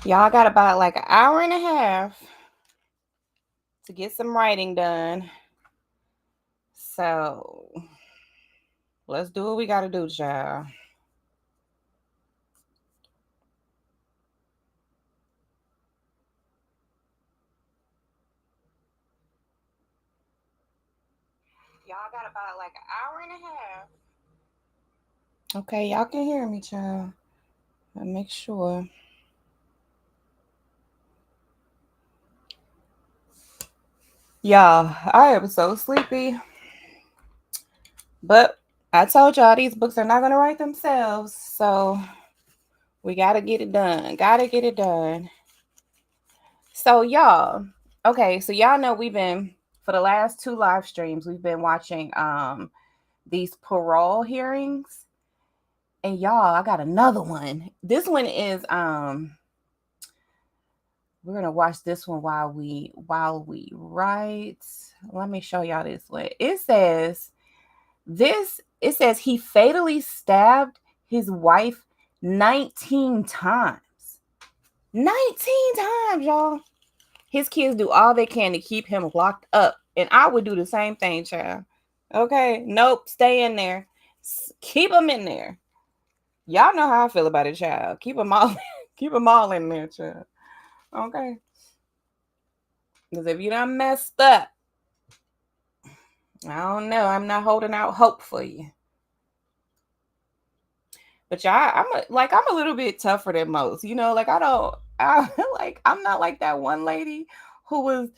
Y'all got about like an hour and a half to get some writing done. So let's do what we gotta do, child. Y'all got about like an hour and a half. Okay, y'all can hear me, child. I'll make sure. Y'all, I am so sleepy. But I told y'all these books are not gonna write themselves. So we gotta get it done. Gotta get it done. So y'all, okay, so y'all know we've been for the last two live streams, we've been watching these parole hearings. And y'all, I got another one. This one is we're gonna watch this one while we write. Let me show y'all this one. It says he fatally stabbed his wife 19 times. 19 times, y'all. His kids do all they can to keep him locked up. And I would do the same thing, child. Okay. Nope. Stay in there. Keep them in there. Y'all know how I feel about it, child. Keep them all keep them all in there, child. Okay. Because if you done messed up, I don't know. I'm not holding out hope for you. But y'all, I'm a little bit tougher than most. You know, like I like I'm not like that one lady who was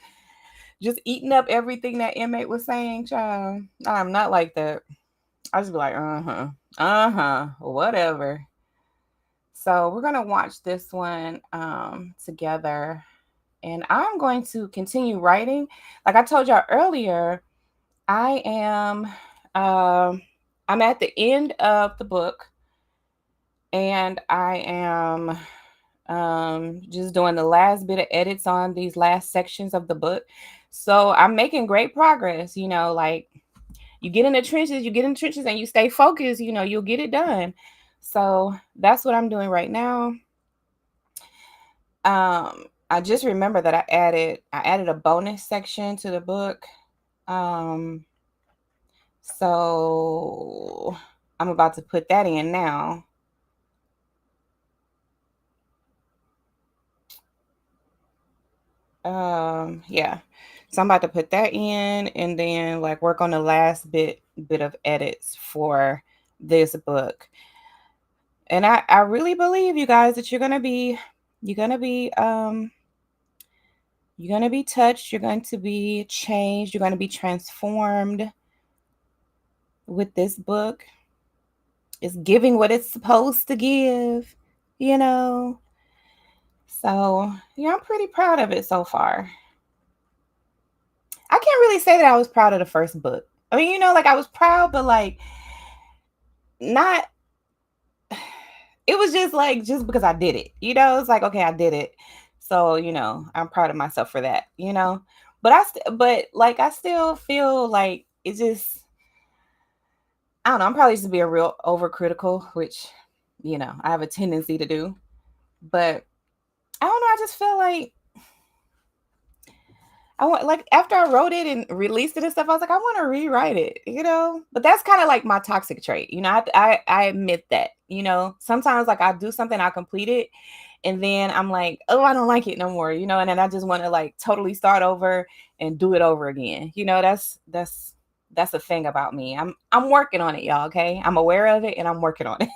just eating up everything that inmate was saying, child. I'm not like that. I just be like, whatever. So we're gonna watch this one together, and I'm going to continue writing. Like I told y'all earlier, I am I'm at the end of the book, and I am just doing the last bit of edits on these last sections of the book. So I'm making great progress, you know, like you get in the trenches and you stay focused, you know, you'll get it done. So that's what I'm doing right now. I just remember that I added a bonus section to the book. Um, so I'm about to put that in now. Yeah. So I'm about to put that in and then like work on the last bit of edits for this book. And I really believe you guys that you're gonna be you're gonna be touched, you're going to be changed, you're gonna be transformed with this book. It's giving what it's supposed to give, you know. So yeah, I'm pretty proud of it so far. I can't really say that I was proud of the first book. I mean, you know, like I was proud, but like not it was just like just because I did it. You know, it's like okay, I did it. So, you know, I'm proud of myself for that, you know. But like I still feel like it just I don't know, I'm probably just being real overcritical, which, you know, I have a tendency to do. But I don't know, I just feel like I want like after I wrote it and released it and stuff, I was like, I want to rewrite it, you know. But that's kind of like my toxic trait, you know. I admit that, you know. Sometimes like I do something, I complete it, and then I'm like, oh, I don't like it no more, you know. And then I just want to like totally start over and do it over again, you know. That's a thing about me. I'm working on it, y'all. Okay, I'm aware of it and I'm working on it.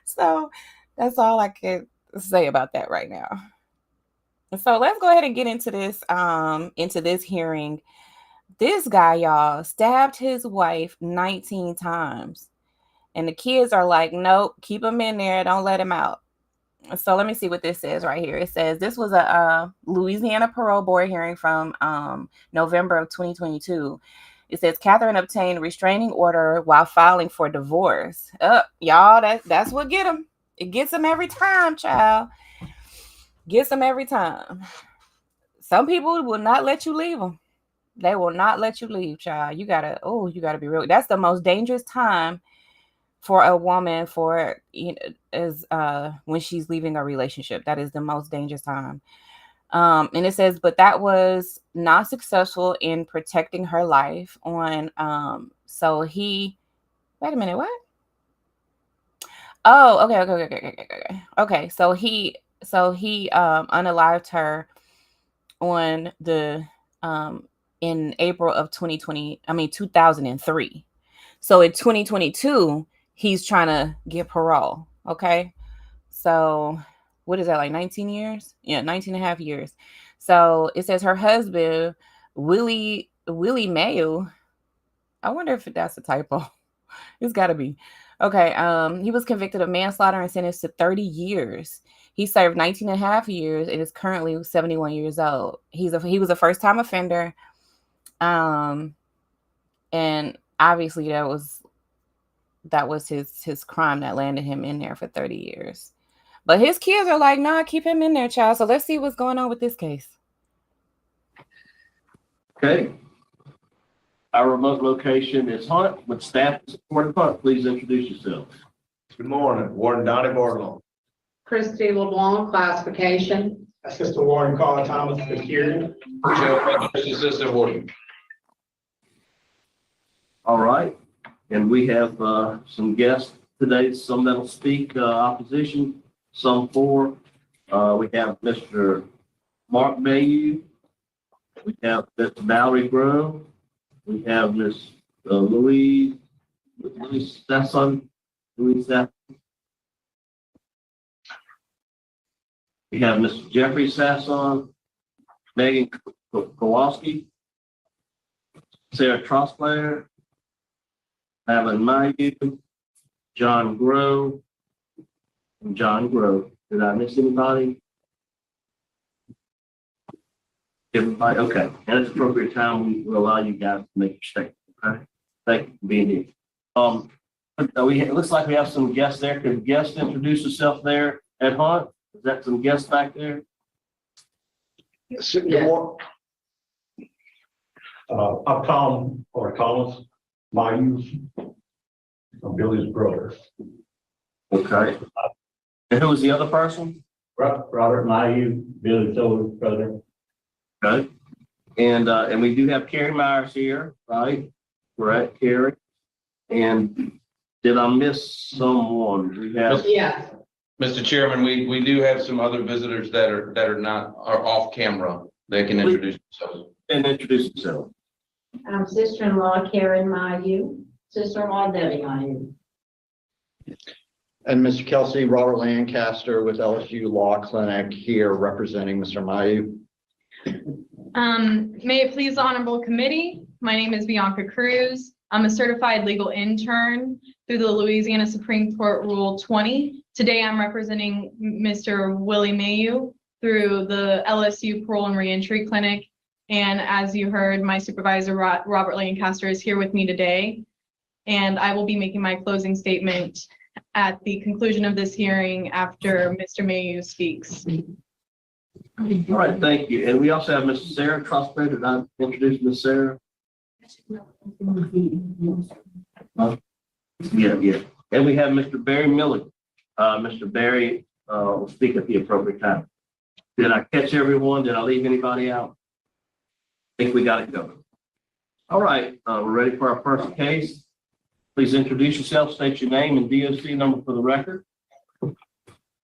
So that's all I can say about that right now. So let's go ahead and get into this hearing. This guy, y'all, stabbed his wife 19 times. And the kids are like, nope, keep him in there. Don't let him out. So let me see what this says right here. It says this was a Louisiana parole board hearing from November of 2022. It says Catherine obtained restraining order while filing for divorce. Y'all, that's what get him. It gets him every time, child. Gets them every time. Some people will not let you leave them. They will not let you leave, child. You gotta be real. That's the most dangerous time for a woman for is when she's leaving a relationship. That is the most dangerous time. And it says, but that was not successful in protecting her life. So he, wait a minute, what? Oh, okay. So he unalived her on the in April of 2003. So in 2022, he's trying to get parole. Okay. So what is that, like 19 years? Yeah, 19 and a half years. So it says her husband, Willie Mayo. I wonder if that's a typo. It's gotta be. Okay. He was convicted of manslaughter and sentenced to 30 years. He served 19 and a half years and is currently 71 years old. He was a first time offender. Um, and obviously that was his crime that landed him in there for 30 years. But his kids are like, nah, keep him in there, child. So let's see what's going on with this case. Okay. Our remote location is Hunt with staff support of Hunt. Please introduce yourself. Good morning, Warden Donnie Barlow. Christy LeBlanc, classification. Assistant Warden Carl Thomas, security. Assistant Warden. All right. And we have some guests today, some that'll speak opposition, some for. We have Mr. Mark Mayhew. We have Ms. Valerie Grove. We have Ms. Louise Sasson. We have Mr. Jeffrey Sasson, Megan Kowalski, Sarah Trostlayer, Alan Mayu, John Grove, and John Grove. Did I miss anybody? Everybody, okay. And it's appropriate time, we will allow you guys to make your statement. Okay. Thank you for being here. It looks like we have some guests there. Could guests introduce yourself there at Hunt? Is that some guests back there? I'm Tom or Thomas Mayu. I'm Billy's brother. Okay. And who was the other person? Robert Mayu, Billy Silver's brother. Okay. And we do have Carrie Myers here, right? Correct, Carrie. And did I miss someone? We have. Yes. Mr. Chairman, we do have some other visitors that are off camera. They can introduce themselves. And introduce themselves. I'm sister-in-law Karen Mayu, sister-in-law Debbie Mayu. And Mr. Kelsey, Robert Lancaster with LSU Law Clinic here representing Mr. Mayu. May it please the Honorable Committee, my name is Bianca Cruz. I'm a certified legal intern through the Louisiana Supreme Court Rule 20. Today I'm representing Mr. Willie Mayu through the LSU Parole and Reentry Clinic. And as you heard, my supervisor, Robert Lancaster, is here with me today. And I will be making my closing statement at the conclusion of this hearing after Mr. Mayu speaks. All right, thank you. And we also have Miss Sarah Trostlayer. Did I introduce Miss Sarah? Yeah. And we have Mr. Barry Miller. Mr. Barry will speak at the appropriate time. Did I catch everyone? Did I leave anybody out? I think we got it covered. All right, we're ready for our first case. Please introduce yourself, state your name and DOC number for the record.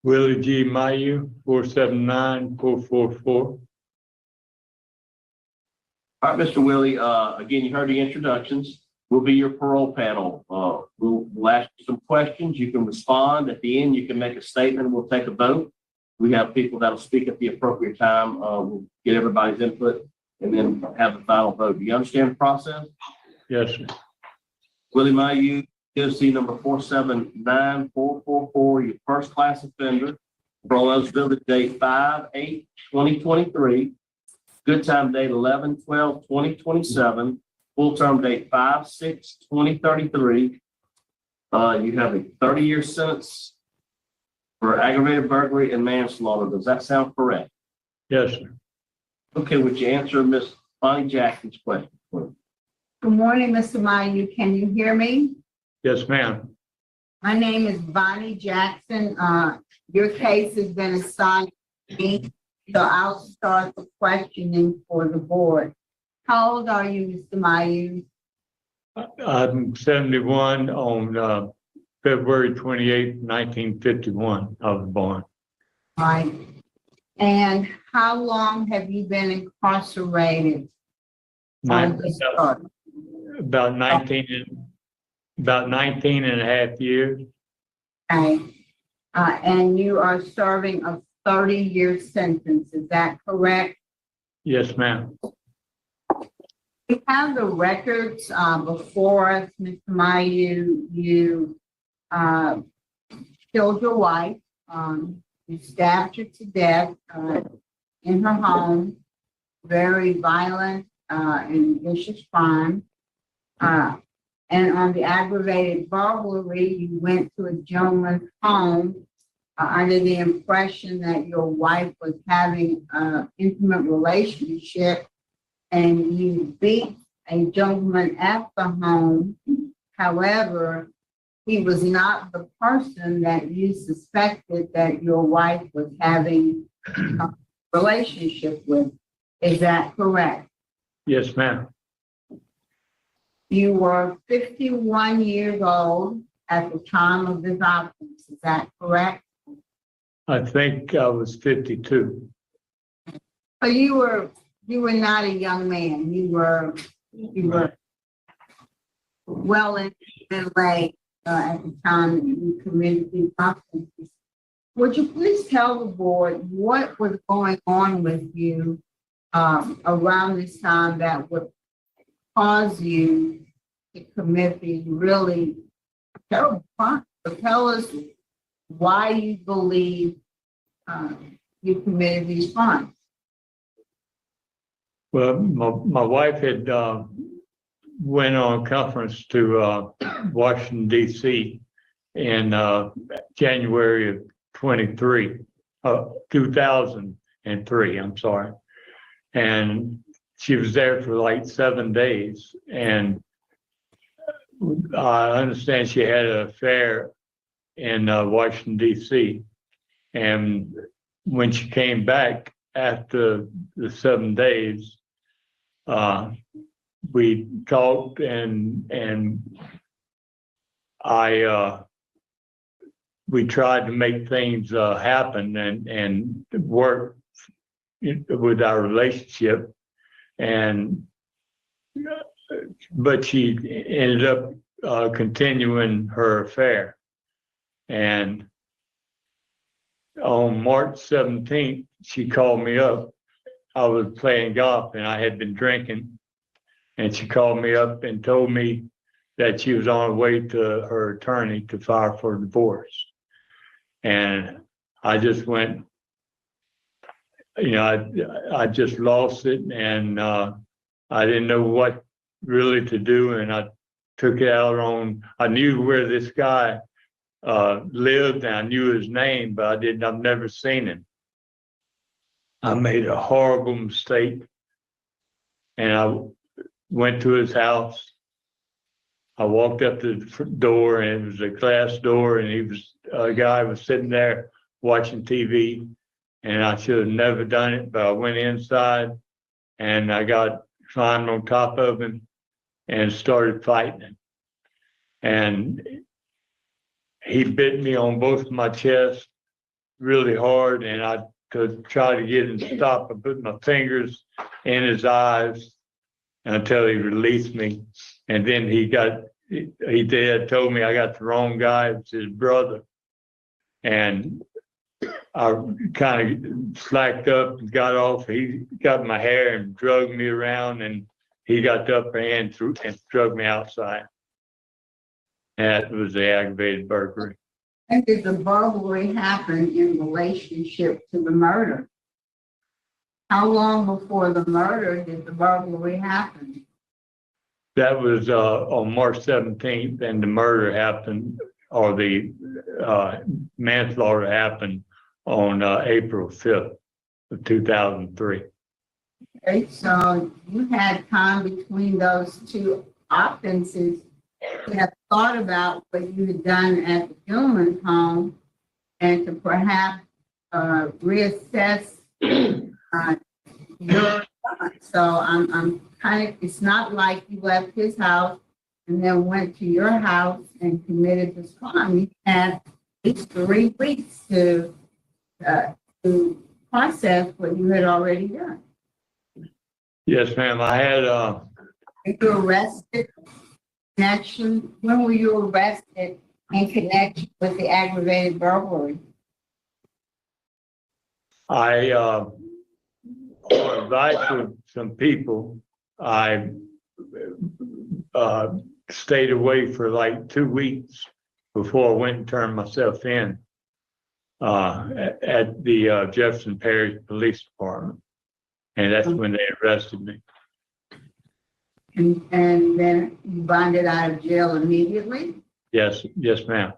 Willie G. Mayu, 479-444. All right, Mr. Willie, again, you heard the introductions. We'll be your parole panel. We'll ask you some questions. You can respond. At the end, you can make a statement. We'll take a vote. We have people that'll speak at the appropriate time. We'll get everybody's input and then have the final vote. Do you understand the process? Yes, sir. Willie Mayu, DOC number 479444, your first class offender. Parole eligibility date 5/8/2023. Good time date 11/12/2027. Full term date 5/6/2033. You have a 30-year sentence for aggravated burglary and manslaughter. Does that sound correct? Yes, sir. Okay, would you answer Miss Bonnie Jackson's question, please? Good morning, Mr. Mayu. Can you hear me? Yes, ma'am. My name is Bonnie Jackson. Your case has been assigned to me, so I'll start the questioning for the board. How old are you, Mr. Mayu? I'm 71 on February 28, 1951. I was born. Right. And how long have you been incarcerated? On this charge? About 19 and a half years. Okay. And you are serving a 30-year sentence, is that correct? Yes, ma'am. We have the records before us, Mr. Mayu. You killed your wife. You stabbed her to death in her home. Very violent and vicious crime. And on the aggravated burglary, you went to a gentleman's home under the impression that your wife was having an intimate relationship, and you beat a gentleman at the home. However, he was not the person that you suspected that your wife was having a relationship with. Is that correct? Yes, ma'am. You were 51 years old at the time of this offense. Is that correct? I think I was 52. So you were not a young man. You were well into middle age at the time that you committed these offenses. Would you please tell the board what was going on with you around this time that would cause you to commit these really terrible crimes? So tell us why you believe you committed these crimes. Well, my wife had went on a conference to Washington, D.C. in January of 2003, I'm sorry. And she was there for like 7 days. And I understand she had an affair in Washington, D.C. And when she came back after the 7 days, we talked and we tried to make things happen and work with our relationship. But she ended up continuing her affair. And on March 17th, she called me up. I was playing golf and I had been drinking. And she called me up and told me that she was on her way to her attorney to file for divorce. And I just went, I just lost it, and I didn't know what really to do. And I took it out on, I knew where this guy lived and I knew his name, but I've never seen him. I made a horrible mistake, and I went to his house. I walked up to the door, and it was a glass door, and a guy was sitting there watching TV, and I should have never done it, but I went inside and I climbed on top of him and started fighting him. And he bit me on both my chest really hard, and I could try to get him to stop. I put my fingers in his eyes until he released me. And then he told me I got the wrong guy. It was his brother. And I kind of slacked up and got off. He got my hair and drugged me around, and he got the upper hand and drugged me outside. And that was the aggravated burglary. And did the burglary happen in relationship to the murder? How long before the murder did the burglary happen? That was on March 17th, and the murder happened, or the manslaughter happened on April 5th of 2003. Okay, so you had time between those two offenses to have thought about what you had done at the Gilman's home and to perhaps reassess your son. So I'm kind of, it's not like you left his house and then went to your house and committed this crime. You had at least 3 weeks to process what you had already done. Yes, ma'am. I had, Were you arrested when were you arrested in connection with the aggravated burglary? on advice of some people, I stayed away for like 2 weeks before I went and turned myself in at the Jefferson Parish Police Department. And that's when they arrested me. And then you bonded out of jail immediately? Yes, ma'am.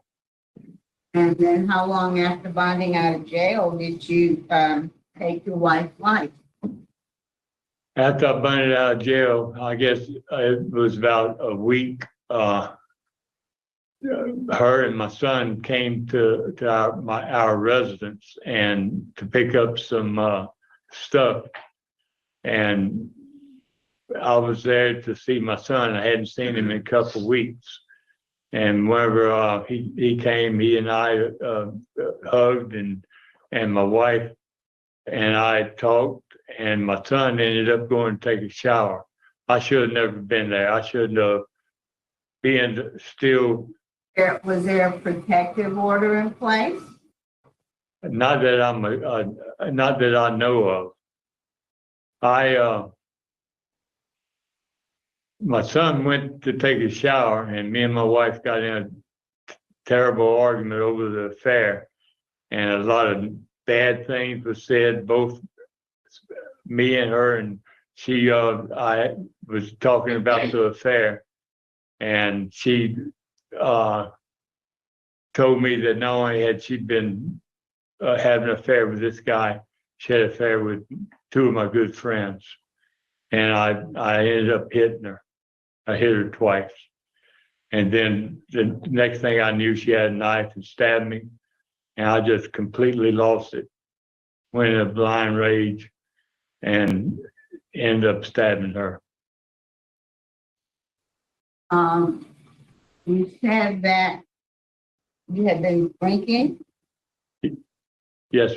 And then how long after bonding out of jail did you take your wife's life? After I bonded out of jail, I guess it was about a week. Her and my son came to our residence and to pick up some stuff. And I was there to see my son. I hadn't seen him in a couple of weeks. And whenever he came, he and I hugged, and my wife and I talked, and my son ended up going to take a shower. I should have never been there. I should have been still. Was there a protective order in place? Not that not that I know of. My son went to take a shower, and me and my wife got in a terrible argument over the affair, and a lot of bad things were said, both me and her, and I was talking about the affair, and she told me that not only had she been having an affair with this guy, she had an affair with 2 of my good friends, and I ended up hitting her. I hit her twice. And then the next thing I knew, she had a knife and stabbed me. And I just completely lost it. Went in a blind rage and ended up stabbing her. You said that you had been drinking? Yes.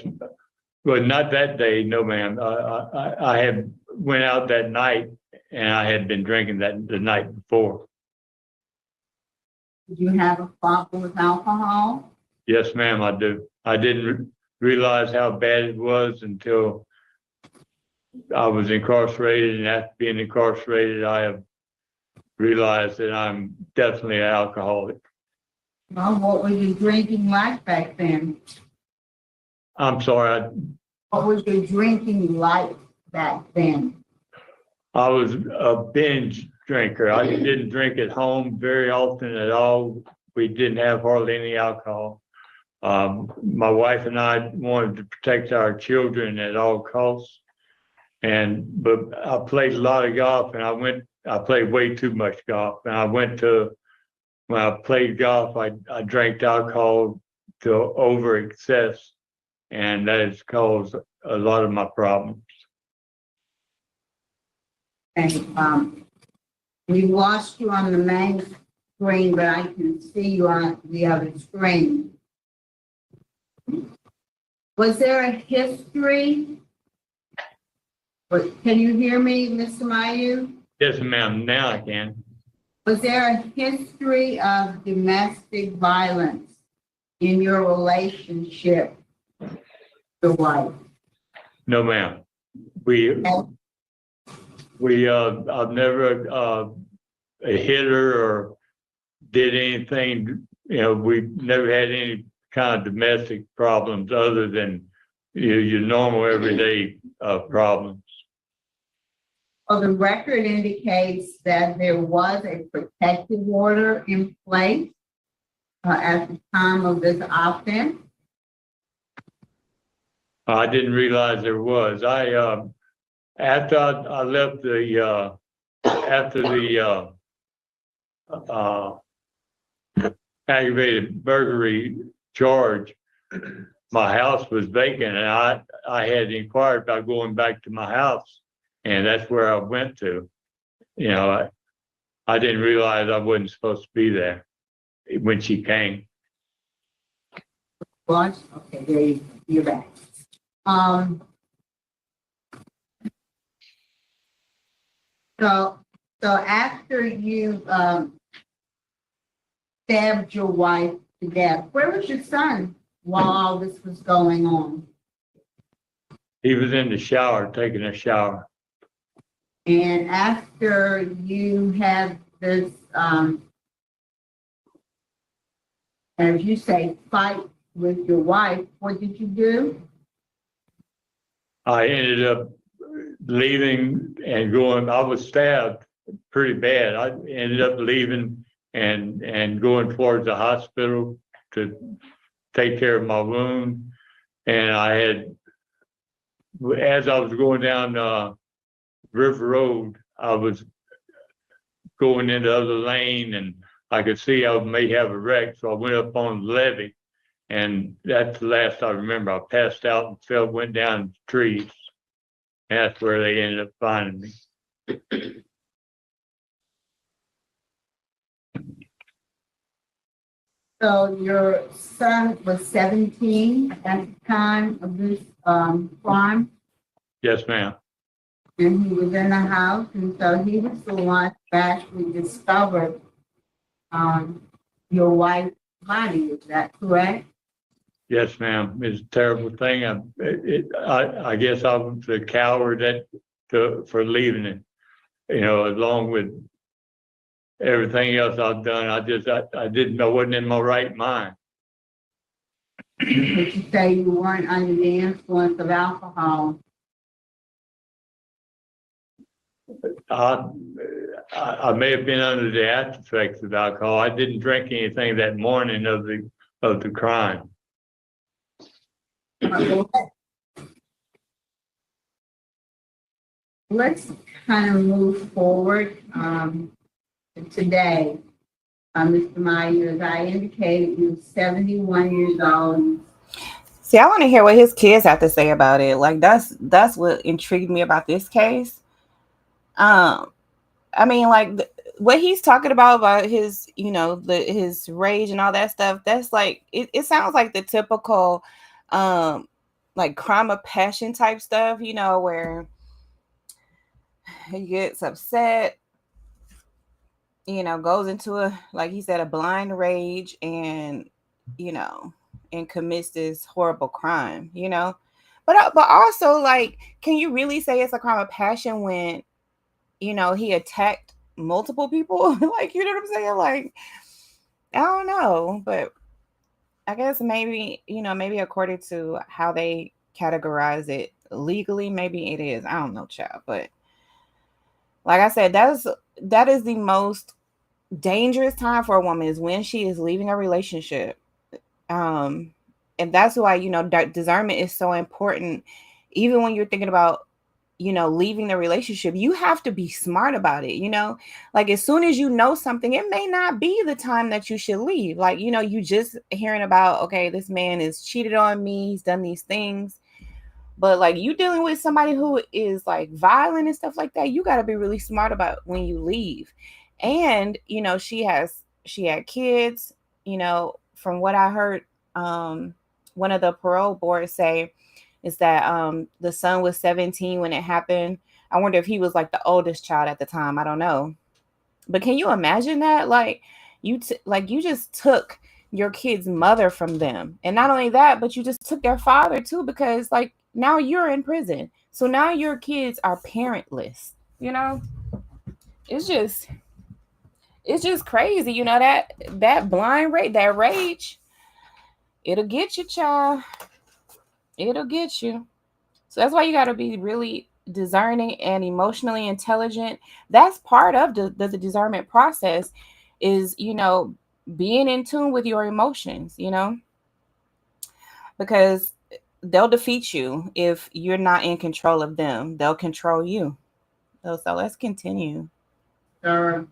Well, not that day, no, ma'am. I had went out that night, and I had been drinking the night before. Did you have a problem with alcohol? Yes, ma'am, I do. I didn't realize how bad it was until I was incarcerated, and after being incarcerated, I have realized that I'm definitely an alcoholic. Well, what was your drinking like back then? I'm sorry. What was your drinking like back then? I was a binge drinker. I didn't drink at home very often at all. We didn't have hardly any alcohol. My wife and I wanted to protect our children at all costs. But I played a lot of golf, and I played way too much golf. And when I played golf, I drank alcohol to over excess, and that has caused a lot of my problems. And we lost you on the main screen, but I can see you on the other screen. Was there a history? Can you hear me, Mr. Mayu? Yes, ma'am. Now I can. Was there a history of domestic violence in your relationship with your wife? No, ma'am. I've never hit her or did anything. We've never had any kind of domestic problems other than your normal everyday problems. Well, the record indicates that there was a protective order in place at the time of this offense. I didn't realize there was. After I left aggravated burglary charge, my house was vacant, and I had inquired about going back to my house, and that's where I went to. You know, I didn't realize I wasn't supposed to be there when she came. Was, okay, there you, you're back. So, so after you, stabbed your wife to death, where was your son while all this was going on? He was in the shower, taking a shower. And after you had this, as you say, fight with your wife, what did you do? I ended up leaving and going, I was stabbed pretty bad. I ended up leaving and going towards the hospital to take care of my wound. And I had, as I was going down River Road, I was going into the other lane, and I could see I may have a wreck. So I went up on the levee, and that's the last I remember. I passed out and fell, went down the trees. And that's where they ended up finding me. So your son was 17 at the time of this crime, Yes, ma'am. and he was in the house, and so he was the one who actually discovered your wife's body. Is that correct? Yes, ma'am. It's a terrible thing. I guess I was a coward for leaving it. You know, along with everything else I've done, I didn't know, wasn't in my right mind. But you say you weren't under the influence of alcohol. I may have been under the after effects of alcohol. I didn't drink anything that morning of the crime. Let's kind of move forward today. Mr. Meyer, as I indicated, you're 71 years old. See, I want to hear what his kids have to say about it. Like that's what intrigued me about this case. I mean, like what he's talking about his, you know, his rage and all that stuff. That's like it sounds like the typical, like crime of passion type stuff. You know, where he gets upset, you know, goes into a, like he said, a blind rage, and you know, and commits this horrible crime. You know, but also, like, can you really say it's a crime of passion when, you know, he attacked multiple people? Like, you know what I'm saying? Like, I don't know, but I guess maybe, you know, maybe according to how they categorize it legally, maybe it is. I don't know, child. But like I said, that is the most dangerous time for a woman, is when she is leaving a relationship. Um, and that's why, you know, discernment is so important. Even when you're thinking about, you know, leaving the relationship, you have to be smart about it. You know, like as soon as you know something, it may not be the time that you should leave. Like, you know, you just hearing about, okay, this man has cheated on me, he's done these things. But like you dealing with somebody who is like violent and stuff like that, you got to be really smart about when you leave. And, you know, she had kids, you know, from what I heard, one of the parole boards say is that the son was 17 when it happened. I wonder if he was like the oldest child at the time. I don't know. But can you imagine that? Like you just took your kid's mother from them. And not only that, but you just took their father too, because like now you're in prison. So now your kids are parentless. You know? It's just crazy, you know, that blind rage, that rage, it'll get you, child. It'll get you. So that's why you got to be really discerning and emotionally intelligent. That's part of the discernment process, is, you know, being in tune with your emotions, you know, because they'll defeat you if you're not in control of them. They'll control you. So let's continue. Sir,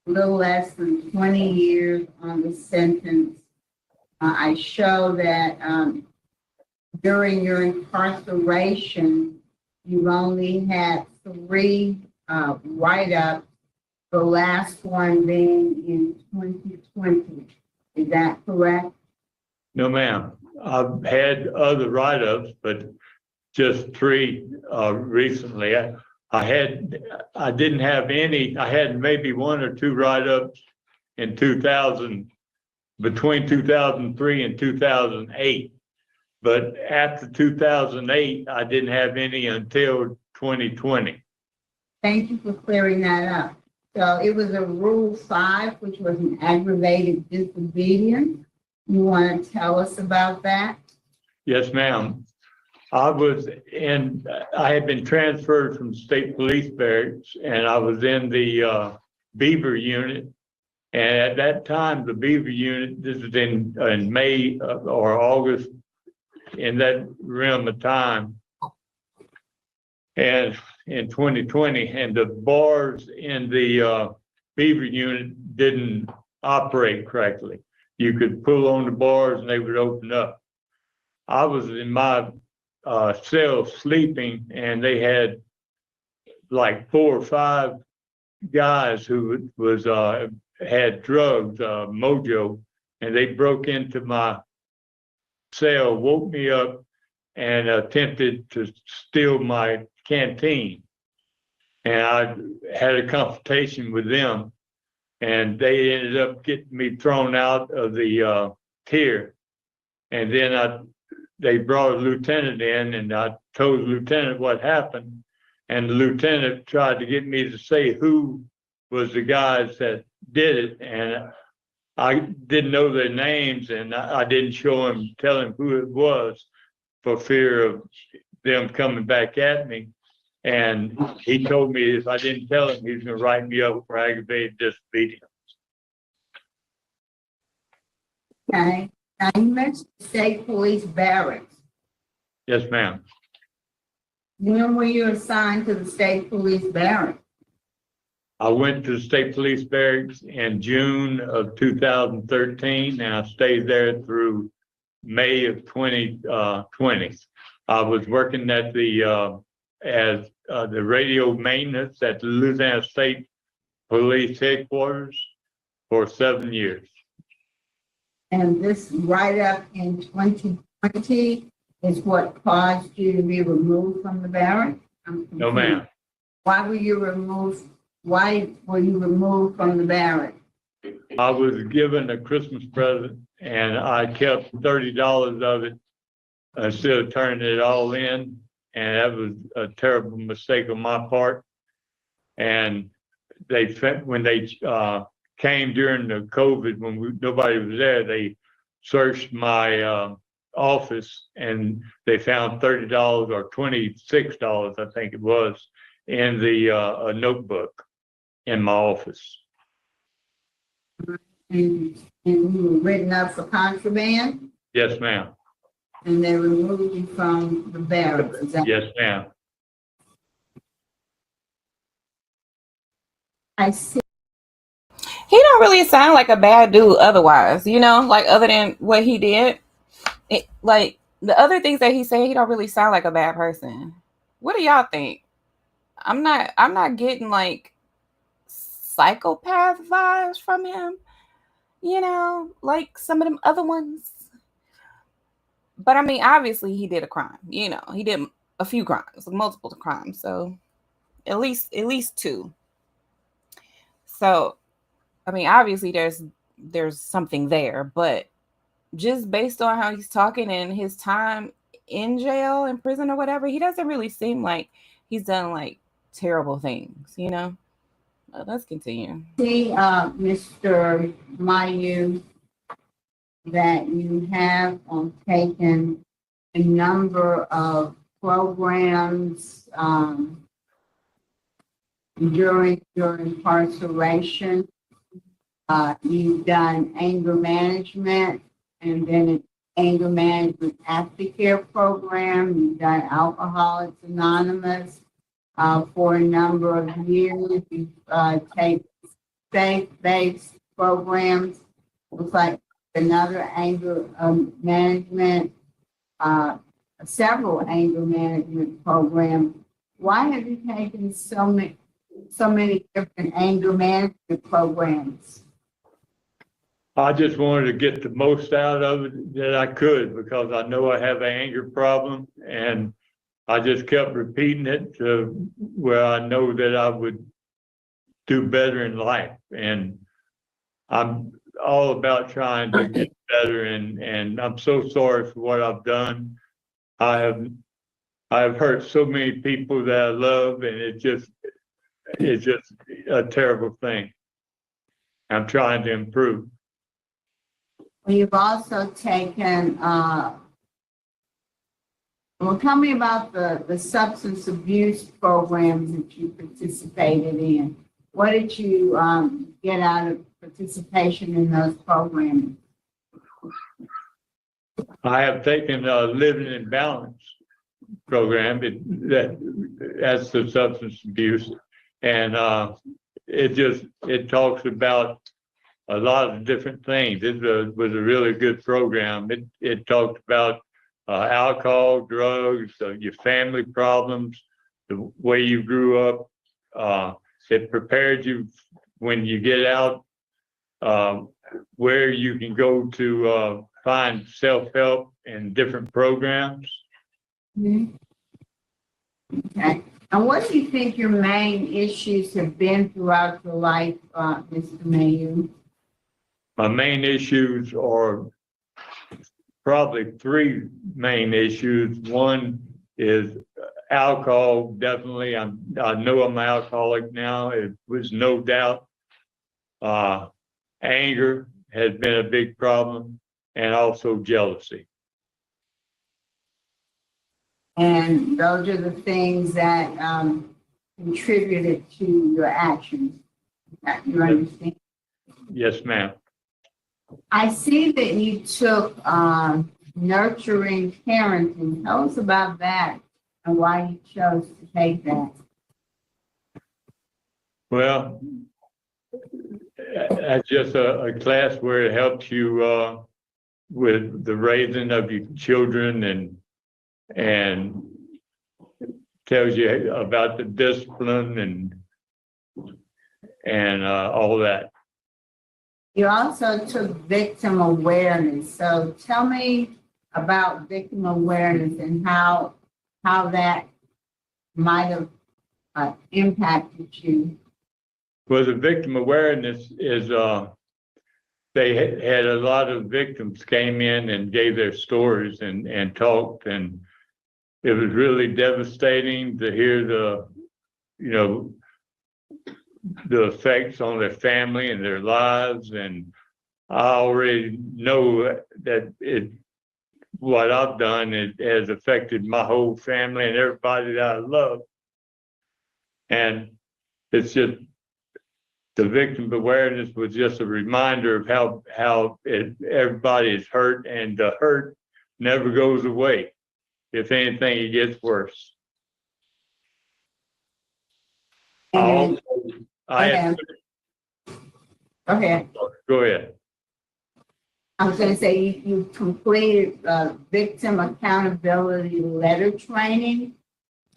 a little less than 20 years on the sentence. I show that during your incarceration, you've only had 3 write-ups, the last one being in 2020. Is that correct? No, ma'am. I've had other write-ups, but just 3 recently. I didn't have any. I had maybe 1 or 2 write-ups in 2000, between 2003 and 2008. But after 2008, I didn't have any until 2020. Thank you for clearing that up. So it was a Rule 5, which was an aggravated disobedience. You want to tell us about that? Yes, ma'am. I had been transferred from state police barracks, and I was in the Beaver unit. And at that time, the Beaver unit, this was in May or August, in that realm of time, and in 2020, and the bars in the Beaver unit didn't operate correctly. You could pull on the bars and they would open up. I was in my cell sleeping, and they had like 4 or 5 guys who had drugs, mojo, and they broke into my cell, woke me up, and attempted to steal my canteen. And I had a confrontation with them, and they ended up getting me thrown out of the tier. And then they brought a lieutenant in, and I told the lieutenant what happened. And the lieutenant tried to get me to say who was the guys that did it. And I didn't know their names, and I didn't tell him who it was for fear of them coming back at me. And he told me if I didn't tell him, he was going to write me up for aggravated disobedience. Okay. Now, you mentioned state police barracks. Yes, ma'am. When were you assigned to the state police barracks? I went to the state police barracks in June of 2013, and I stayed there through May of 2020. I was working at as the radio maintenance at the Louisiana State Police Headquarters for 7 years. And this write-up in 2020 is what caused you to be removed from the barracks? No, ma'am. Why were you removed? Why were you removed from the barracks? I was given a Christmas present, and I kept $30 of it instead of turning it all in. And that was a terrible mistake on my part. And when they came during the COVID, when nobody was there, they searched my office, and they found $30 or $26, I think it was, in the notebook in my office. And you were written up for contraband, Yes, ma'am. and they removed you from the barracks. Is that Yes, ma'am. I see? He don't really sound like a bad dude otherwise, like other than what he did. Like the other things that he said, he don't really sound like a bad person. What do y'all think? I'm not getting like psychopath vibes from him, like some of them other ones. But I mean, obviously he did a crime, he did a few crimes, multiple crimes. So at least 2. So, I mean, obviously there's something there, but just based on how he's talking and his time in jail, in prison or whatever, he doesn't really seem like he's done like terrible things, Let's continue. See, Mr. Mayu, that you have taken a number of programs during your incarceration. You've done anger management, and then an anger management aftercare program. You've done Alcoholics Anonymous for a number of years. You've taken faith-based programs. Looks like another anger management, several anger management programs. Why have you taken so many different anger management programs? I just wanted to get the most out of it that I could because I know I have an anger problem, and I just kept repeating it to where I know that I would do better in life. And I'm all about trying to get better, and I'm so sorry for what I've done. I have hurt so many people that I love, and it's just a terrible thing. I'm trying to improve. Well, you've also taken, well, tell me about the substance abuse programs that you participated in. What did you get out of participation in those programs? I have taken a living in balance program that's the substance abuse, and it talks about a lot of different things. It was a really good program. It talked about alcohol, drugs, your family problems, the way you grew up. It prepared you when you get out, where you can go to find self-help in different programs. Mm-hmm. Okay. And what do you think your main issues have been throughout your life, Mr. Mayu? My main issues are probably three main issues. One is alcohol, definitely. I know I'm an alcoholic now. It was no doubt. Anger has been a big problem, and also jealousy. And those are the things that contributed to your actions. You understand? Yes, ma'am. I see that you took nurturing parenting. Tell us about that and why you chose to take that. Well, that's just a class where it helps you with the raising of your children and tells you about the discipline and all that. You also took victim awareness. So tell me about victim awareness and how that might have impacted you. Well, the victim awareness is they had a lot of victims came in and gave their stories and talked, and it was really devastating to hear the effects on their family and their lives. And I already know that what I've done, it has affected my whole family and everybody that I love. And it's just, the victim awareness was just a reminder of how everybody is hurt, and the hurt never goes away. If anything, it gets worse. And Go ahead. Go ahead. I was going to say you completed victim accountability letter training.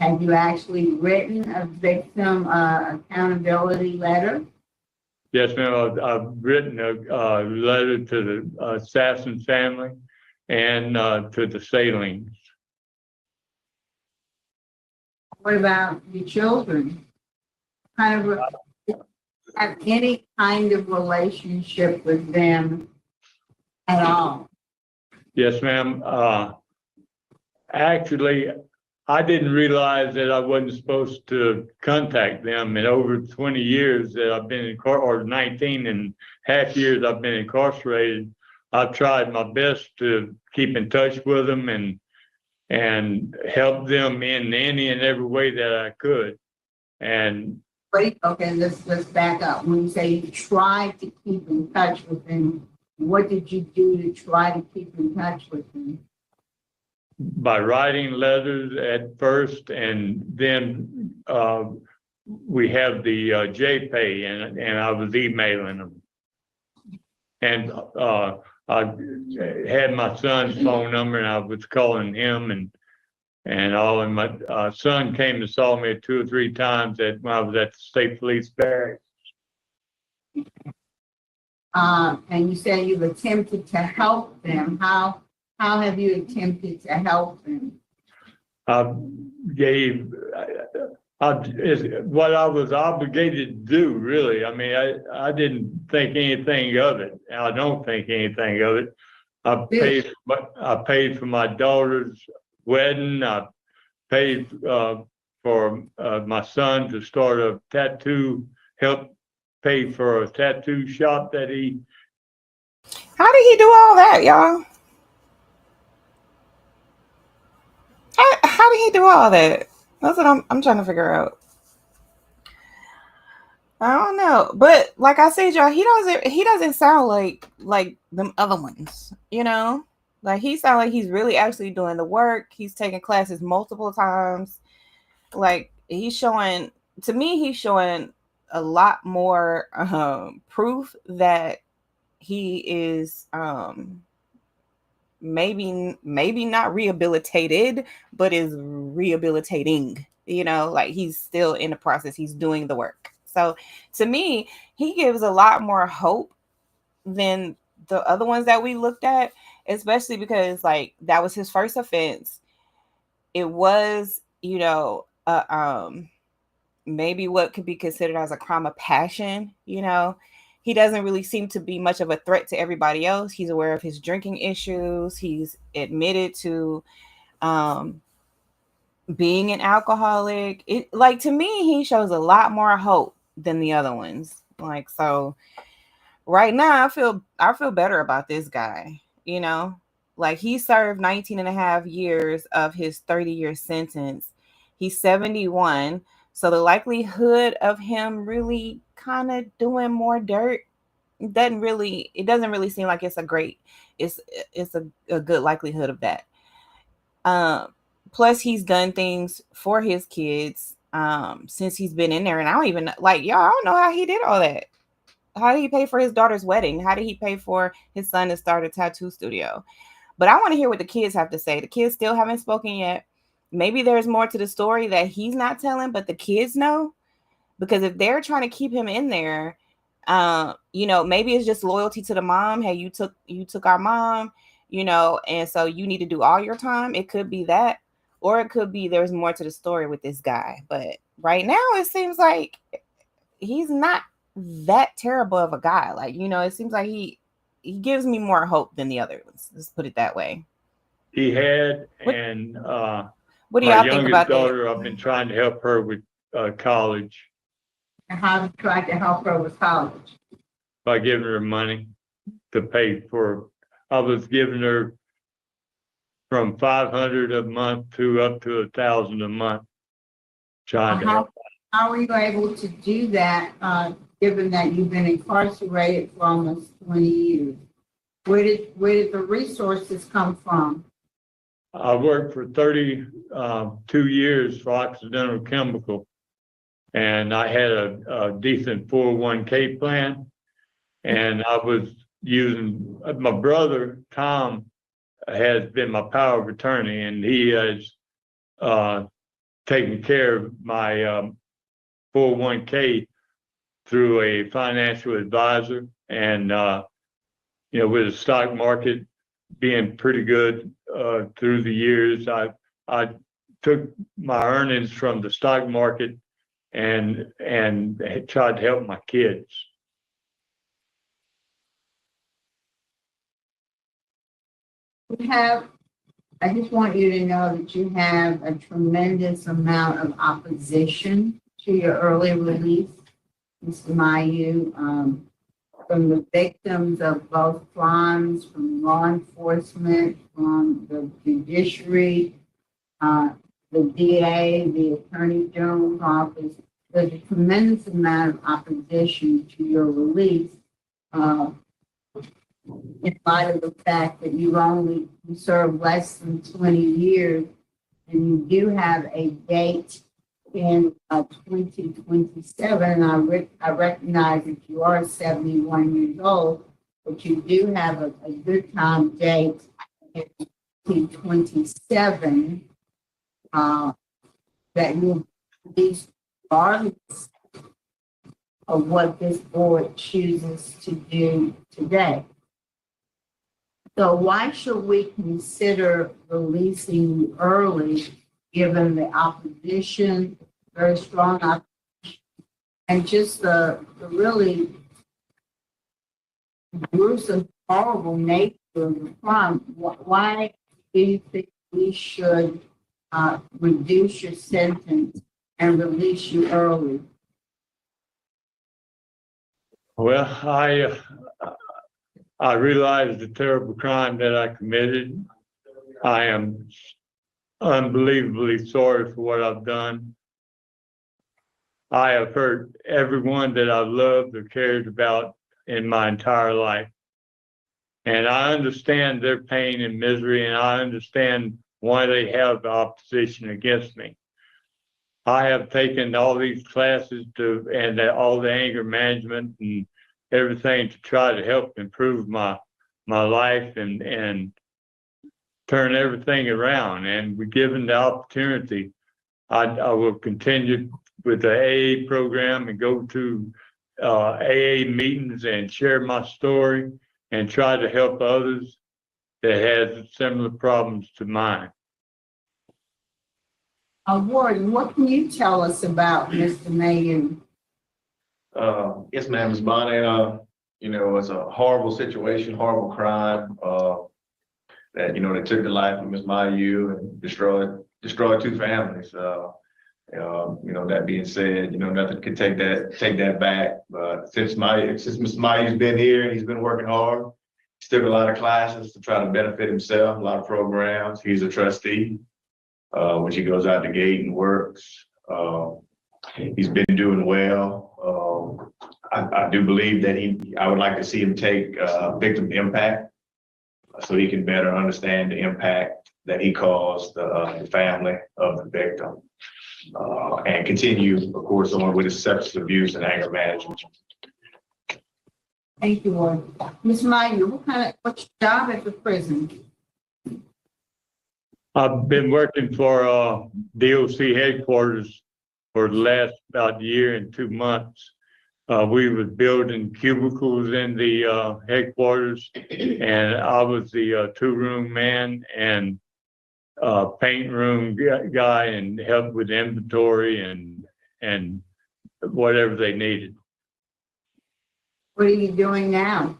Have you actually written a victim accountability letter? Yes, ma'am. I've written a letter to the assassin family and to the Salines. What about your children? Kind of have any kind of relationship with them at all? Yes, ma'am. Actually, I didn't realize that I wasn't supposed to contact them. In over 20 years that I've been or 19 and half years I've been incarcerated, I've tried my best to keep in touch with them and help them in any and every way that I could. And Wait, okay, let's back up. When you say you tried to keep in touch with them, what did you do to try to keep in touch with them? by writing letters at first, and then we have the JPay, and I was emailing them. And I had my son's phone number, and I was calling him and all. And my son came and saw me 2 or 3 times when I was at the state police barracks. And you said you've attempted to help them. How have you attempted to help them? I gave what I was obligated to do, really. I mean, I didn't think anything of it. I don't think anything of it. I paid for my daughter's wedding. I paid for my son to start a tattoo, help pay for a tattoo shop that he. How did he do all that, y'all? How did he do all that? That's what I'm trying to figure out. I don't know, but like I said, y'all, he doesn't sound like them other ones, you know. Like he sounds like he's really actually doing the work. He's taking classes multiple times. Like he's showing a lot more proof that he is maybe not rehabilitated, but is rehabilitating, you know, like he's still in the process, he's doing the work. So to me, he gives a lot more hope than the other ones that we looked at, especially because like that was his first offense. It was, you know, maybe what could be considered as a crime of passion, you know. He doesn't really seem to be much of a threat to everybody else. He's aware of his drinking issues. He's admitted to being an alcoholic. It, like, to me, he shows a lot more hope than the other ones. Like, so right now I feel better about this guy, you know. Like he served 19 and a half years of his 30-year sentence. He's 71. So the likelihood of him really kind of doing more dirt doesn't really seem like it's a good likelihood of that. Plus he's done things for his kids since he's been in there, and I don't even like, y'all, I don't know how he did all that. How did he pay for his daughter's wedding? How did he pay for his son to start a tattoo studio? But I want to hear what the kids have to say. The kids still haven't spoken yet. Maybe there's more to the story that he's not telling, but the kids know. Because if they're trying to keep him in there, you know, maybe it's just loyalty to the mom. Hey, you took our mom, you know, and so you need to do all your time. It could be that, or it could be there's more to the story with this guy. But right now, it seems like he's not that terrible of a guy. Like, you know, it seems like he gives me more hope than the other ones. Let's put it that way. He had, What do my y'all think about youngest daughter, that? I've been trying to help her with college And how to try to help her with college? by giving her money to pay for. I was giving her from $500 a month to up to $1,000 a month, trying to help. How were you able to do that, given that you've been incarcerated for almost 20 years? Where did the resources come from? I worked for 32 years for Occidental Chemical, and I had a decent 401k plan, and I was using, my brother, Tom, has been my power of attorney, and he has taken care of my 401k through a financial advisor. And, you know, with the stock market being pretty good through the years, I took my earnings from the stock market and tried to help my kids. I just want you to know that you have a tremendous amount of opposition to your early release, Mr. Mayu, from the victims of both crimes, from law enforcement, from the judiciary, the DA, the Attorney General's office. There's a tremendous amount of opposition to your release. In light of the fact that you served less than 20 years, and you do have a date in 2027. I recognize that you are 71 years old, but you do have a good time date in 2027 that you'll be regardless of what this board chooses to do today. So why should we consider releasing you early, given the opposition, very strong opposition, and just the really gruesome, horrible nature of the crime? Why do you think we should reduce your sentence and release you early? Well, I realize the terrible crime that I committed. I am unbelievably sorry for what I've done. I have hurt everyone that I've loved or cared about in my entire life. And I understand their pain and misery, and I understand why they have the opposition against me. I have taken all these classes and all the anger management and everything to try to help improve my life and turn everything around. And we're given the opportunity. I will continue with the AA program and go to AA meetings and share my story and try to help others that have similar problems to mine. Warden, what can you tell us about Mr. Mayu? Yes, ma'am, Ms. Bonnie. It's a horrible situation, horrible crime. That they took the life of Ms. Mayu and destroyed two families. That being said, nothing can take that back. But since Mr. Mayu's been here and he's been working hard, he's took a lot of classes to try to benefit himself, a lot of programs. He's a trustee. When she goes out the gate and works, he's been doing well. I do believe that I would like to see him take victim impact so he can better understand the impact that he caused the family of the victim, and continue, of course, on with his substance abuse and anger management. Thank you, Warden. Ms. Mayu, what's your job at the prison? I've been working for DOC headquarters for the last about year and 2 months. We was building cubicles in the headquarters, and I was the two-room man and paint room guy and helped with inventory and whatever they needed. What are you doing now?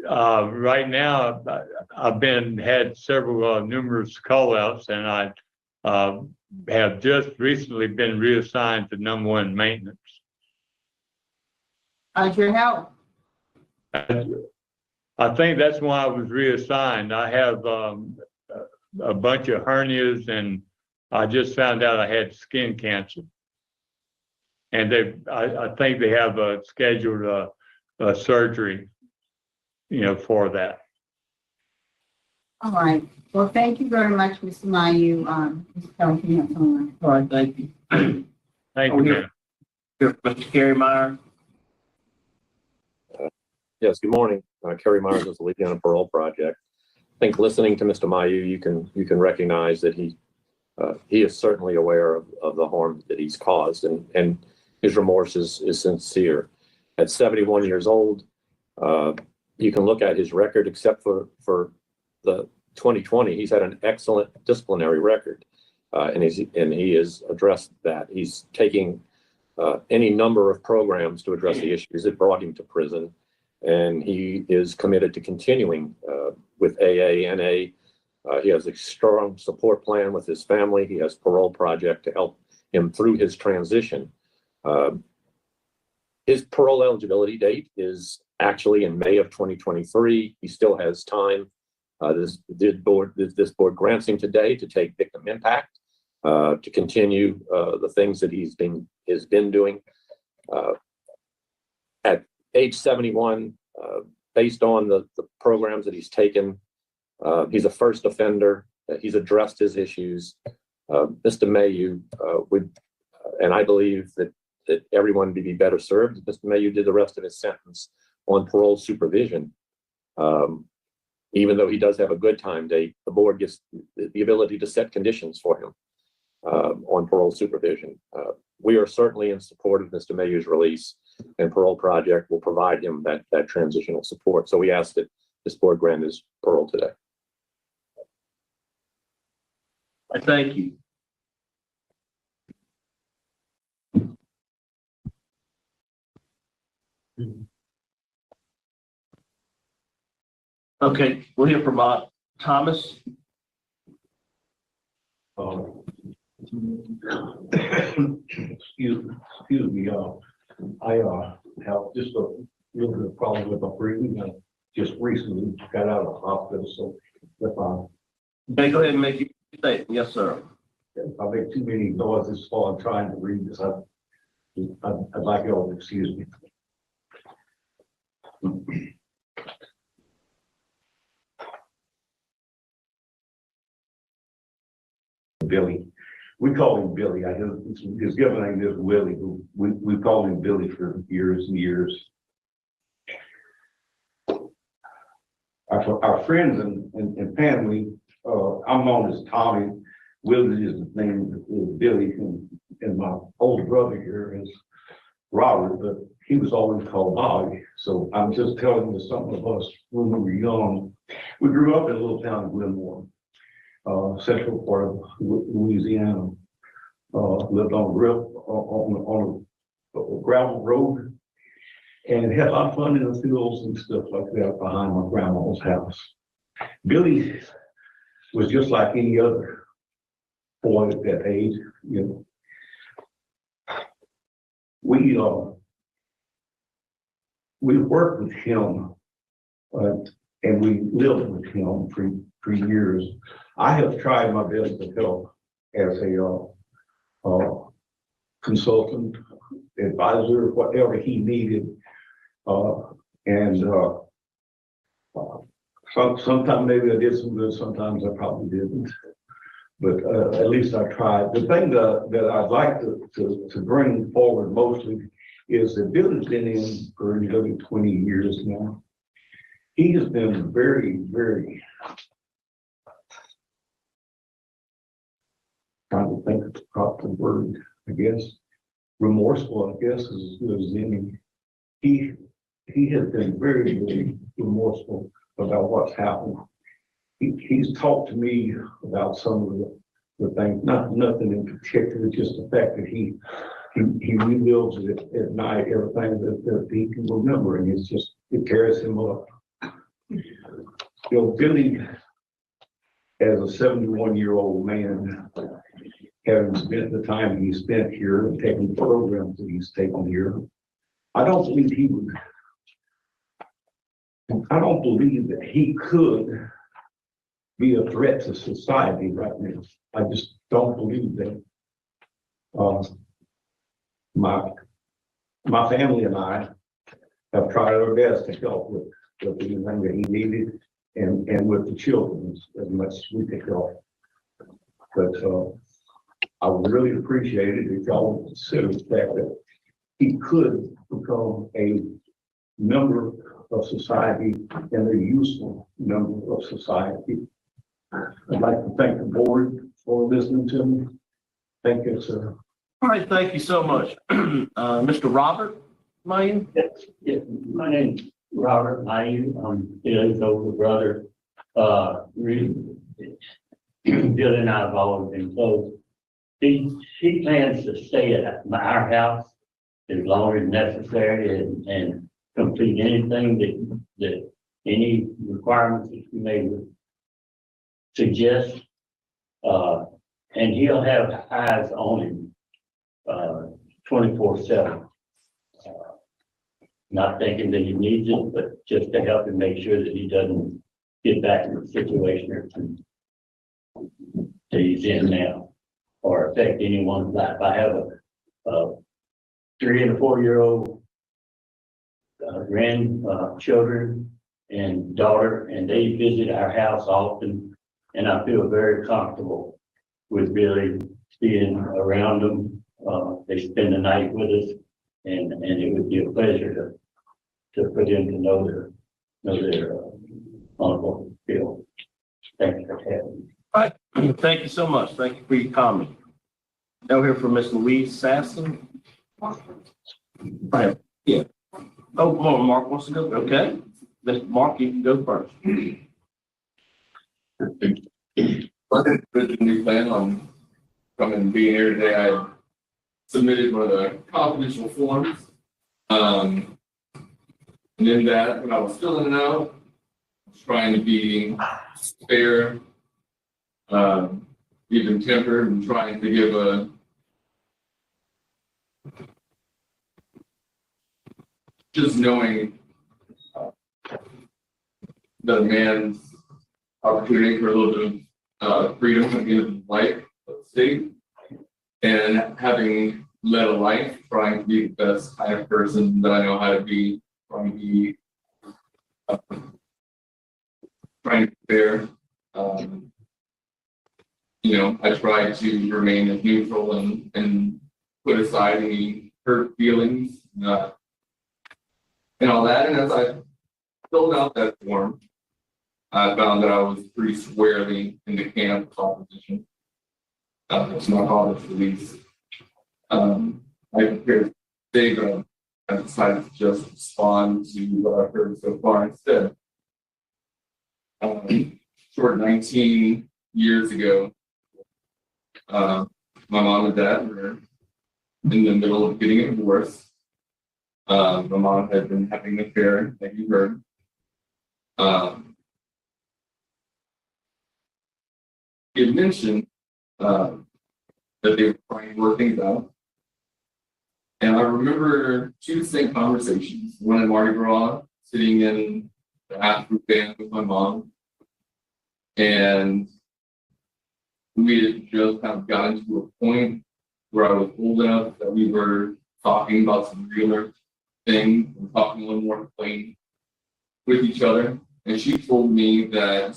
Right now, I've had several numerous call-outs, and I have just recently been reassigned to #1 maintenance. How's your health? I think that's why I was reassigned. I have a bunch of hernias, and I just found out I had skin cancer. And I think they have scheduled a surgery, for that. All right. Well, thank you very much, Mr. Mayu. Mr. Pelton, you have someone. All right, thank you. Thank you, ma'am. Mr. Kerry Meyer. Yes, good morning. Kerry Myers with the Louisiana Parole Project. I think listening to Mr. Mayu, you can recognize that he is certainly aware of the harm that he's caused, and his remorse is sincere. At 71 years old, you can look at his record, except for the 2020, he's had an excellent disciplinary record, and he has addressed that. He's taking any number of programs to address the issues that brought him to prison, and he is committed to continuing with AA, NA. He has a strong support plan with his family. He has Parole Project to help him through his transition. His parole eligibility date is actually in May of 2023. He still has time. This board grants him today to take victim impact, to continue the things that he's been doing. At age 71, based on the programs that he's taken, he's a first offender. He's addressed his issues. Mr. Mayu would, and I believe that everyone would be better served if Mr. Mayu did the rest of his sentence on parole supervision. Even though he does have a good time date, the board gets the ability to set conditions for him on parole supervision. We are certainly in support of Mr. Mayu's release, and Parole Project will provide him that transitional support. So we ask that this board grant his parole today. I thank you. Okay, we'll hear from Thomas. Excuse me, I have just a little bit of problem with my breathing. I just recently got out of the hospital, so if Okay, go ahead and make your statement. Yes, sir. I make too many noises while I'm trying to read this, I'd like y'all to excuse me. Billy. We call him Billy. His given name is Willie. We called him Billy for years and years. Our friends and family, I'm known as Tommy. Willie is his name is Billy, and my older brother here is Robert, but he was always called Bobby. So I'm just telling you something of us when we were young. We grew up in a little town of Glenmore. Central part of Louisiana, lived on a gravel road, and had a lot of fun in the fields and stuff like that behind my grandma's house. Billy was just like any other boy at that age, you know. We worked with him, and we lived with him for years. I have tried my best to help as a consultant, advisor, whatever he needed. Sometimes maybe I did some good, sometimes I probably didn't. But at least I tried. The thing that I'd like to bring forward mostly is that Billy's been in for nearly 20 years now. He has been very, very, trying to think of the proper word, I guess, remorseful, I guess, is as good as any. He has been very, very remorseful about what's happened. He's talked to me about some of the things, nothing in particular, just the fact that he rebuilds it at night, everything that he can remember, and it tears him up. You know, Billy, as a 71-year-old man, having spent the time he spent here and taking the programs that he's taken here, I don't believe that he could be a threat to society right now. I just don't believe that. My family and I have tried our best to help with anything that he needed and with the children as much as we could help. But I would really appreciate it if y'all would consider the fact that he could become a member of society and a useful member of society. I'd like to thank the board for listening to me. Thank you, sir. All right, thank you so much. Mr. Robert Mayu? Yes, my name's Robert Mayu. I'm Billy's older brother. Billy and I have always been close. He plans to stay at our house as long as necessary and complete anything that any requirements that you may suggest. And he'll have eyes on him 24/7. Not thinking that he needs it, but just to help him make sure that he doesn't get back in the situation that he's in now or affect anyone's life. I have a 3 and 4 year old grandchildren and daughter, and they visit our house often, and I feel very comfortable with Billy being around them. They spend the night with us, and it would be a pleasure to for them to know their honorable Bill. Thank you for having me. All right, thank you so much. Thank you for your comment. Now we're here from Miss Louise Sasson. Right, yeah. Oh, come on, Mark wants to go. Okay. Mr. Mark, you can go first. I originally planned on coming and being here today. I submitted one of the confidential forms. And in that, when I was filling it out, I was trying to be fair, even tempered, and trying to give just knowing that a man's opportunity for a little bit of freedom at the end of his life, let's see, and having led a life, trying to be the best kind of person that I know how to be, trying to be fair. I try to remain as neutral and put aside any hurt feelings and all that. And as I filled out that form, I found that I was pretty squarely in the camp of opposition. It's my father's release. I prepared today, but I decided to just respond to what I've heard so far instead. Short 19 years ago, my mom and dad were in the middle of getting a divorce. My mom had been having an affair, like you heard. He had mentioned that they were trying to work things out. And I remember two distinct conversations, one in Mardi Gras, sitting in the after band with my mom. And we had just kind of gotten to a point where I was old enough that we were talking about some realer things and talking a little more plain with each other. And she told me that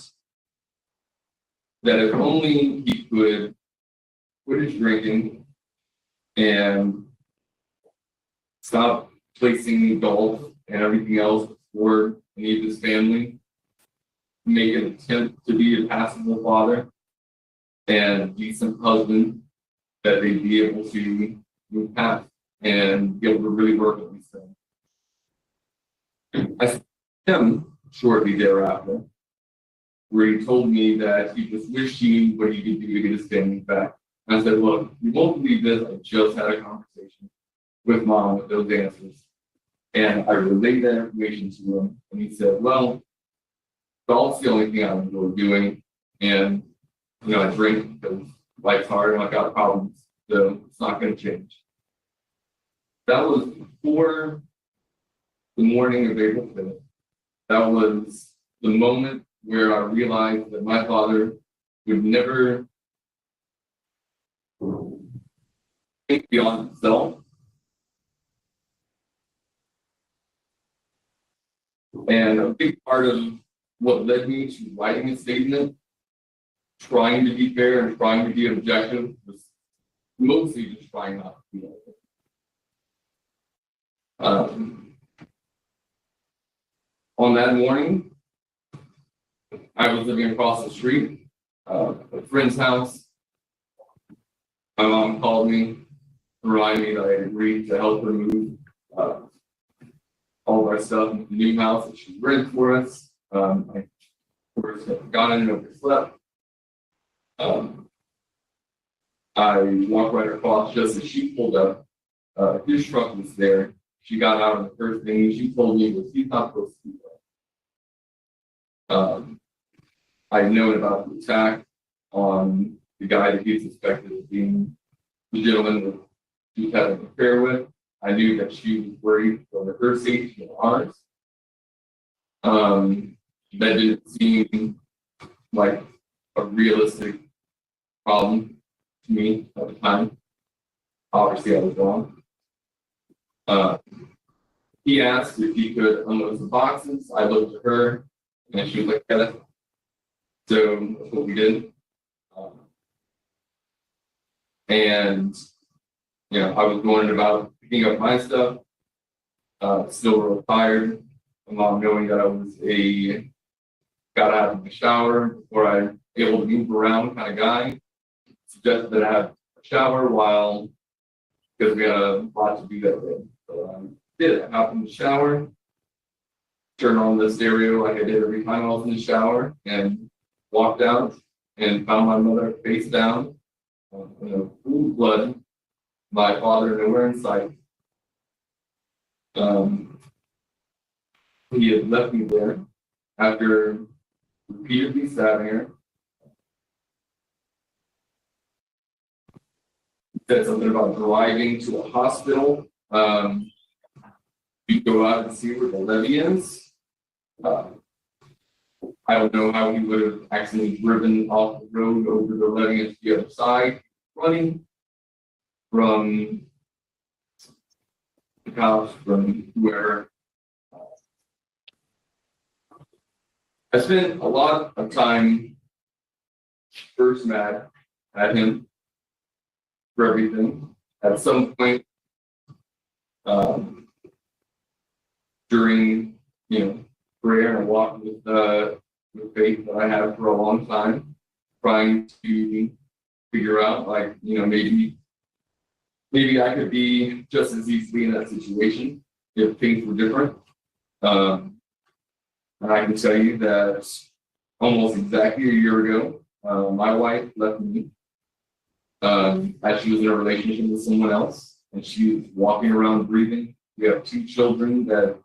if only he could quit his drinking and stop placing golf and everything else before any of his family, make an attempt to be a passable father and decent husband, that they'd be able to move past and be able to really work with these things. I saw him shortly thereafter, where he told me that he just wished he knew what he could do to get his family back. And I said, look, you won't believe this. I just had a conversation with mom with those answers. And I relayed that information to him. And he said, well, golf's the only thing I enjoy doing. And, I drink because life's hard and I've got problems. So it's not going to change. That was before the morning of April 5th. That was the moment where I realized that my father would never think beyond himself. And a big part of what led me to writing a statement, trying to be fair and trying to be objective, was mostly just trying not to be on that morning, I was living across the street at a friend's house. My mom called me to remind me that I had agreed to help her move all of our stuff into the new house that she rented for us. I, of course, had forgotten and overslept. I walked right across just as she pulled up. His truck was there. She got out, and the first thing she told me was, he's not supposed to be there. I had known about the attack on the guy that he suspected of being the gentleman that he was having an affair with. I knew that she was worried for her safety and ours. That didn't seem like a realistic problem to me at the time. Obviously, I was wrong. He asked if he could unload some boxes. I looked at her, and she was like, "Yeah." So that's what we did. And, I was going about picking up my stuff, still real tired. My mom knowing that I was got out of the shower before I was able to move around kind of guy, suggested that I have a shower because we had a lot to do that day. So I did it. I hopped in the shower, turned on the stereo like I did every time I was in the shower, and walked out and found my mother face down, full of blood, my father nowhere in sight. He had left me there after repeatedly stabbing her. Said something about driving to a hospital. You go out and see where the levee is. I don't know how he would have accidentally driven off the road over the levee into the other side, running from the house, from where I spent a lot of time first mad at him for everything. At some point, during prayer and walk with faith that I had for a long time, trying to figure out maybe I could be just as easily in that situation if things were different. And I can tell you that almost exactly a year ago, my wife left me as she was in a relationship with someone else, and she was walking around breathing. We have 2 children that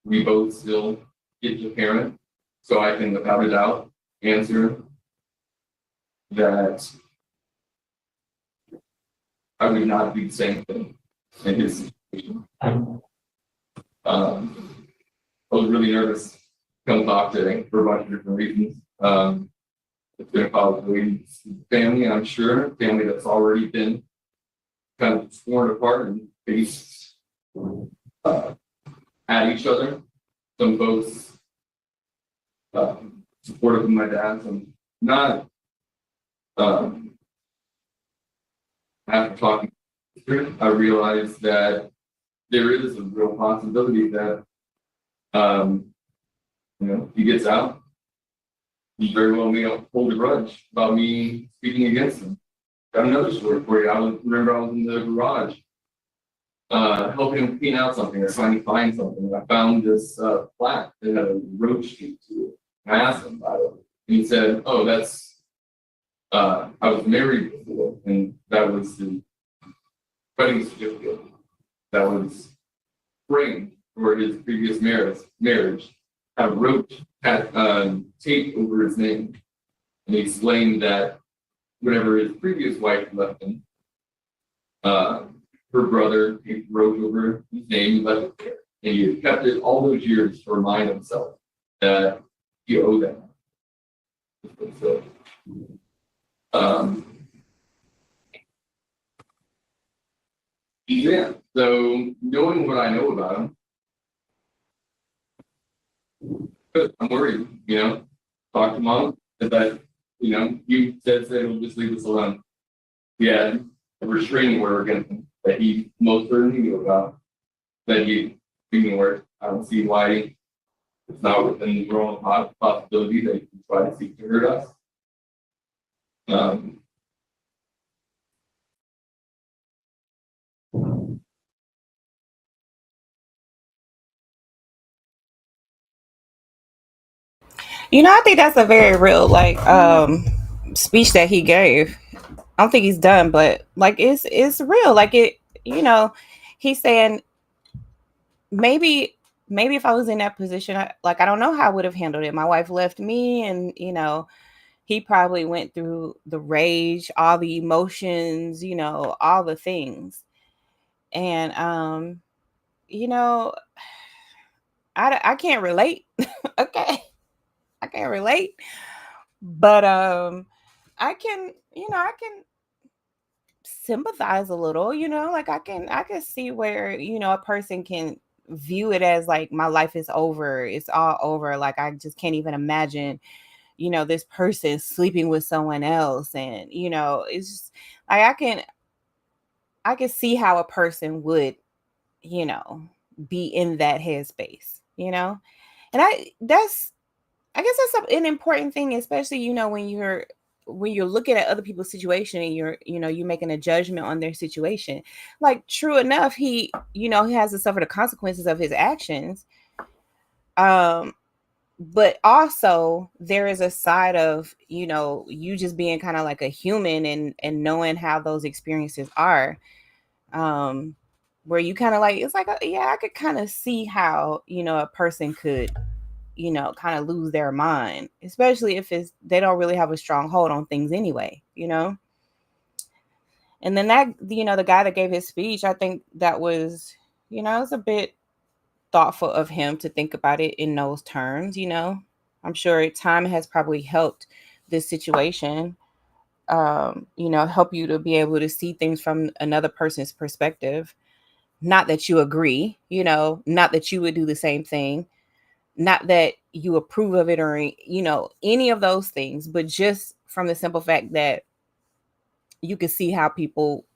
we both still get to parent, so I can, without a doubt, answer that I would not do the same thing in his situation. I was really nervous to come talk today for a bunch of different reasons. It's been a possibility family, I'm sure, family that's already been kind of torn apart and faced at each other. Some folks supportive of my dad, some not. After talking, I realized that there is a real possibility that he gets out. He very well may hold a grudge about me speaking against him. Got another story for you. I was in the garage helping him clean out something or trying to find something. I found this plaque that had a roach sheet to it. And I asked him about it. And he said, "Oh, that's I was married before, and that was the wedding certificate that was framed for his previous marriage. Had a roach had tape over his name." And he explained that whenever his previous wife left him, her brother taped roach over his name and left it there. And he had kept it all those years to remind himself that he owed them. So, yeah, so knowing what I know about him, I'm worried, talk to mom, that, he says that he'll just leave us alone. He had a restraining order against him that he most certainly knew about, that he ignored. I don't see why it's not within the realm of possibility that he can try to seek to hurt us. I think that's a very real speech that he gave. I don't think he's done, but it's real. He's saying maybe if I was in that position, I don't know how I would have handled it. My wife left me, and he probably went through the rage, all the emotions, all the things. And I can't relate. Okay. I can't relate. But I can sympathize a little, I can see where, a person can view it as like my life is over. It's all over. Like I just can't even imagine, this person sleeping with someone else. And, it's just like I can see how a person would, you know, be in that headspace, And I guess that's an important thing, especially, when you're looking at other people's situation and you're making a judgment on their situation. Like, true enough, he has to suffer the consequences of his actions. Um, but also there is a side of, you just being kind of like a human and knowing how those experiences are. Um, where you kind of like, it's like, yeah, I could kind of see how, a person could, kind of lose their mind, especially if they don't really have a strong hold on things anyway. And then that, the guy that gave his speech, I think that was, it's a bit thoughtful of him to think about it in those terms. I'm sure time has probably helped this situation, help you to be able to see things from another person's perspective. Not that you agree, not that you would do the same thing, not that you approve of it or, any of those things, but just from the simple fact that you could see how people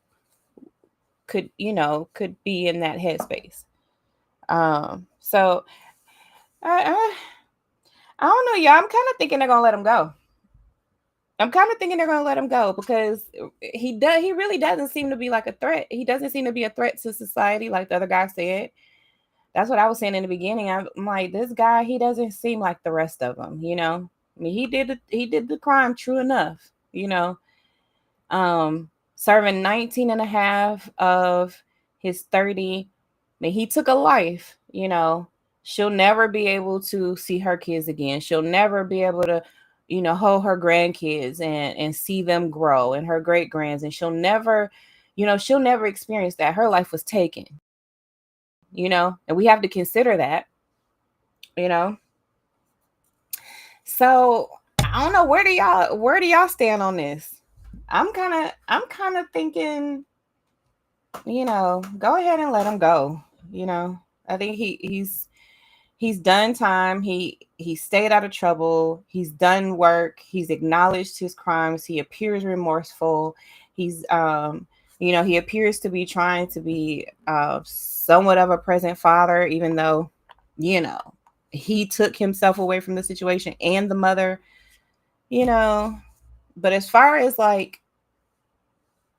could be in that headspace. So I don't know, y'all. I'm kind of thinking they're gonna let him go. I'm kind of thinking they're gonna let him go because he really doesn't seem to be like a threat. He doesn't seem to be a threat to society, like the other guy said. That's what I was saying in the beginning. I'm like, this guy, he doesn't seem like the rest of them. I mean, he did the crime, true enough. Serving 19 and a half of his 30. I mean, he took a life. She'll never be able to see her kids again. She'll never be able to, hold her grandkids and see them grow, and her great grands, and she'll never experience that. Her life was taken. And we have to consider that, you know. So I don't know, where do y'all stand on this? I'm kind of thinking, go ahead and let him go. I think he's done time. He stayed out of trouble. He's done work. He's acknowledged his crimes. He appears remorseful. He appears to be trying to be somewhat of a present father, even though, he took himself away from the situation and the mother, you know. But as far as like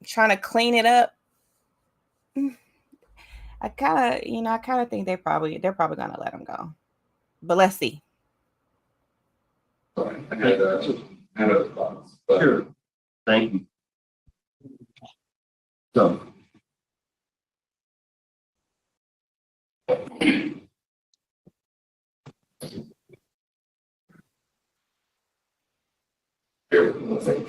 trying to clean it up, I kind of think they're probably gonna let him go. But let's see. Sorry, I had other thoughts, but Sure. Thank you. So. here, let's say,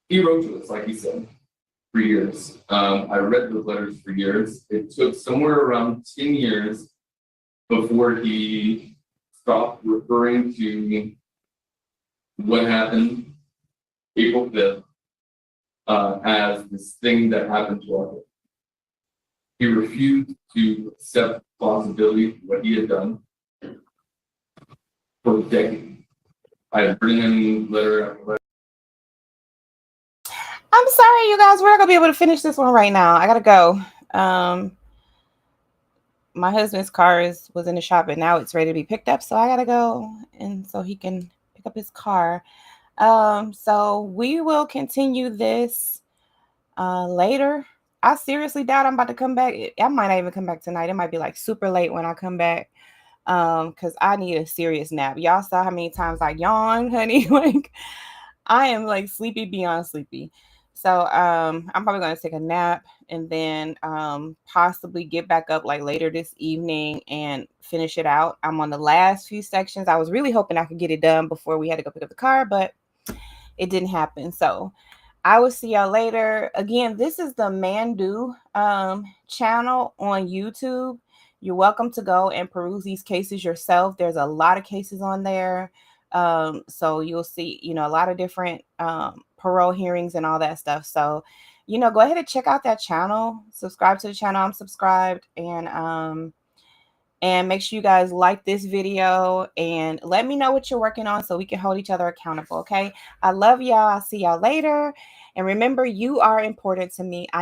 he wrote to us, like he said, for years. I read those letters for years. It took somewhere around 10 years before he stopped referring to what happened April 5th as this thing that happened to our. He refused to accept responsibility for what he had done for a decade. I had written him letter after letter. I'm sorry, you guys. We're not gonna be able to finish this one right now. I gotta go. My husband's car was in the shop, and now it's ready to be picked up. So I gotta go, and so he can pick up his car. So we will continue this later. I seriously doubt I'm about to come back. I might not even come back tonight. It might be like super late when I come back. Because I need a serious nap. Y'all saw how many times I yawned, honey. Like, I am like sleepy beyond sleepy. So I'm probably gonna take a nap and then possibly get back up like later this evening and finish it out. I'm on the last few sections. I was really hoping I could get it done before we had to go pick up the car, but it didn't happen. So I will see y'all later. Again, this is the Mandu channel on YouTube. You're welcome to go and peruse these cases yourself. There's a lot of cases on there. So you'll see, a lot of different parole hearings and all that stuff. So, go ahead and check out that channel, subscribe to the channel. I'm subscribed, and make sure you guys like this video and let me know what you're working on so we can hold each other accountable. Okay. I love y'all. I'll see y'all later. And remember, you are important to me. I